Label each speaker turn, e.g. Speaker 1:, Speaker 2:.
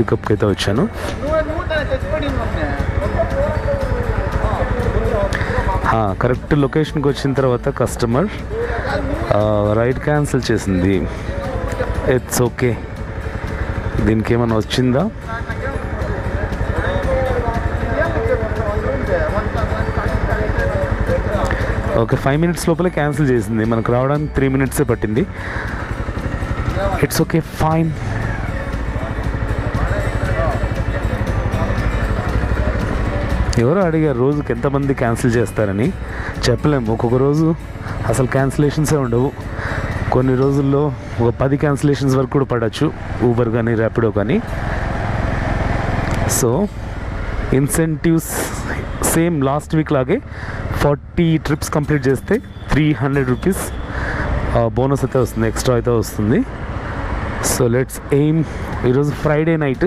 Speaker 1: పికప్కి అయితే వచ్చాను. కరెక్ట్ లొకేషన్కి వచ్చిన తర్వాత కస్టమర్ రైడ్ క్యాన్సిల్ చేసింది. It's okay. దీనికి ఏమైనా వచ్చిందా? ఓకే, 5 minutes లోపలే క్యాన్సిల్ చేసింది. మనకు రావడానికి 3 minutes పట్టింది. It's okay, fine. ఎవరో అడిగారు రోజుకి ఎంతమంది క్యాన్సిల్ చేస్తారని. చెప్పలేము. ఒక్కొక్క రోజు అసలు క్యాన్సిలేషన్సే ఉండవు. కొన్ని రోజుల్లో ఒక 10 క్యాన్సిలేషన్స్ వరకు కూడా పడవచ్చు, ఊబర్ కానీ ర్యాపిడో కానీ. So incentives same last week లాగే 40 trips కంప్లీట్ చేస్తే 300 rupees బోనస్ అయితే వస్తుంది, ఎక్స్ట్రా అయితే వస్తుంది. So let's aim. ఈరోజు ఫ్రైడే నైట్.